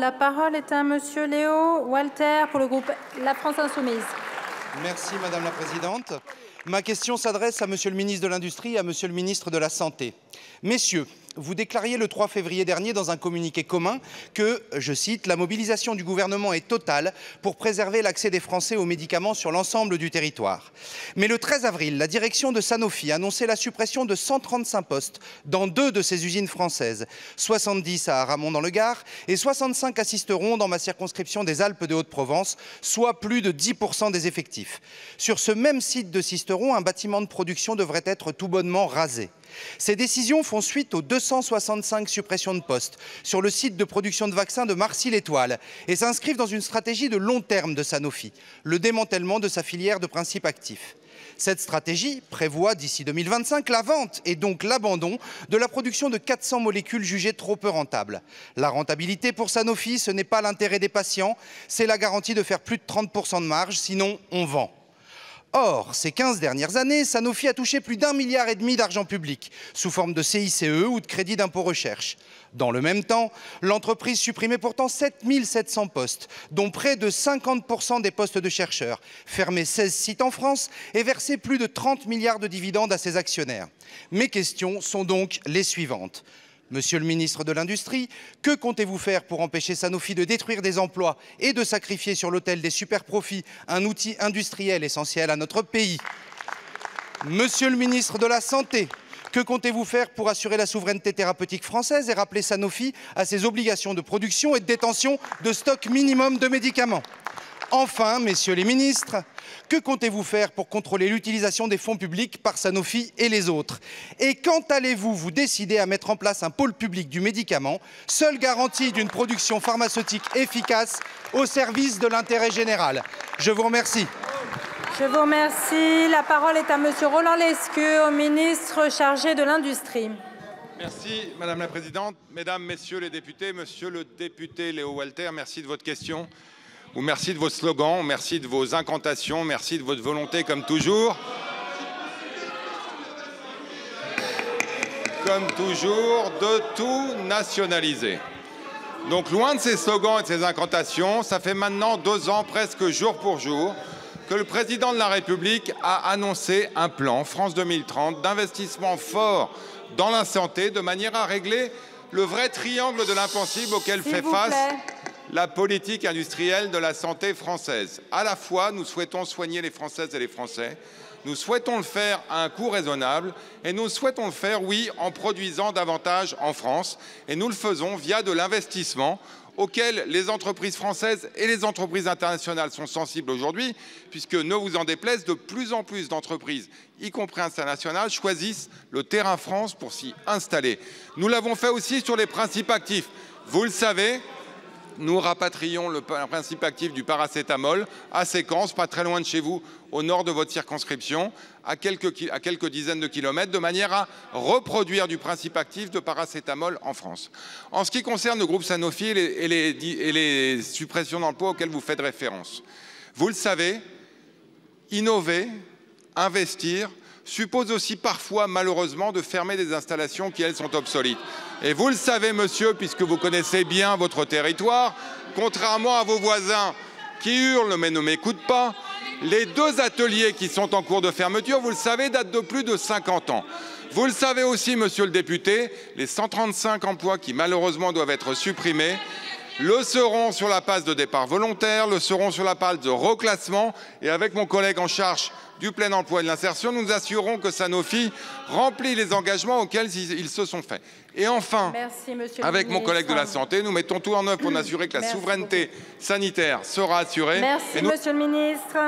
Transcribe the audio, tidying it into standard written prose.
La parole est à Monsieur Léo Walter pour le groupe La France Insoumise. Merci Madame la Présidente. Ma question s'adresse à Monsieur le ministre de l'Industrie et à Monsieur le ministre de la Santé. Messieurs, vous déclariez le 3 février dernier dans un communiqué commun que, je cite, « la mobilisation du gouvernement est totale pour préserver l'accès des Français aux médicaments sur l'ensemble du territoire ». Mais le 13 avril, la direction de Sanofi annonçait la suppression de 135 postes dans 2 de ses usines françaises, 70 à Aramon dans le Gard et 65 à Sisteron dans ma circonscription des Alpes de Haute-Provence, soit plus de 10% des effectifs. Sur ce même site de Sisteron, un bâtiment de production devrait être tout bonnement rasé. Ces décisions font suite aux 265 suppressions de postes sur le site de production de vaccins de Marcy-l'Étoile et s'inscrivent dans une stratégie de long terme de Sanofi, le démantèlement de sa filière de principes actifs. Cette stratégie prévoit d'ici 2025 la vente et donc l'abandon de la production de 400 molécules jugées trop peu rentables. La rentabilité pour Sanofi, ce n'est pas l'intérêt des patients, c'est la garantie de faire plus de 30% de marge, sinon on vend. Or, ces 15 dernières années, Sanofi a touché plus d'1,5 milliard d'argent public, sous forme de CICE ou de crédit d'impôt recherche. Dans le même temps, l'entreprise supprimait pourtant 7 700 postes, dont près de 50% des postes de chercheurs, fermait 16 sites en France et versait plus de 30 milliards de dividendes à ses actionnaires. Mes questions sont donc les suivantes. Monsieur le ministre de l'Industrie, que comptez-vous faire pour empêcher Sanofi de détruire des emplois et de sacrifier sur l'autel des super-profits un outil industriel essentiel à notre pays? Monsieur le ministre de la Santé, que comptez-vous faire pour assurer la souveraineté thérapeutique française et rappeler Sanofi à ses obligations de production et de détention de stock minimum de médicaments? Enfin, messieurs les ministres, que comptez-vous faire pour contrôler l'utilisation des fonds publics par Sanofi et les autres? Et quand allez-vous vous décider à mettre en place un pôle public du médicament, seule garantie d'une production pharmaceutique efficace au service de l'intérêt général? Je vous remercie. Je vous remercie. La parole est à Monsieur Roland Lescure, au ministre chargé de l'Industrie. Merci Madame la Présidente. Mesdames, Messieurs les députés, Monsieur le député Léo Walter, merci de votre question. Ou merci de vos slogans, merci de vos incantations, merci de votre volonté comme toujours. De tout nationaliser. Donc loin de ces slogans et de ces incantations, ça fait maintenant 2 ans, presque jour pour jour, que le président de la République a annoncé un plan France 2030 d'investissement fort dans la santé de manière à régler le vrai triangle de l'impossible auquel fait face la politique industrielle de la santé française. À la fois, nous souhaitons soigner les Françaises et les Français, nous souhaitons le faire à un coût raisonnable et nous souhaitons le faire, oui, en produisant davantage en France. Et nous le faisons via de l'investissement auquel les entreprises françaises et les entreprises internationales sont sensibles aujourd'hui, puisque, ne vous en déplaise, de plus en plus d'entreprises, y compris internationales, choisissent le terrain France pour s'y installer. Nous l'avons fait aussi sur les principes actifs. Vous le savez, nous rapatrions le principe actif du paracétamol à Séquence, pas très loin de chez vous, au nord de votre circonscription, à quelques dizaines de kilomètres, de manière à reproduire du principe actif de paracétamol en France. En ce qui concerne le groupe Sanofi et les suppressions d'emplois auxquelles vous faites référence, vous le savez, innover, investir, suppose aussi parfois, malheureusement, de fermer des installations qui, elles, sont obsolètes. Et vous le savez, monsieur, puisque vous connaissez bien votre territoire, contrairement à vos voisins qui hurlent mais ne m'écoutent pas, les 2 ateliers qui sont en cours de fermeture, vous le savez, datent de plus de 50 ans. Vous le savez aussi, monsieur le député, les 135 emplois qui, malheureusement, doivent être supprimés, le seront sur la base de départ volontaire, le seront sur la base de reclassement. Et avec mon collègue en charge du plein emploi et de l'insertion, nous assurons que Sanofi remplit les engagements auxquels ils se sont faits. Et enfin, avec mon collègue de la Santé, nous mettons tout en œuvre pour assurer que la souveraineté sanitaire sera assurée. Merci, Monsieur le ministre.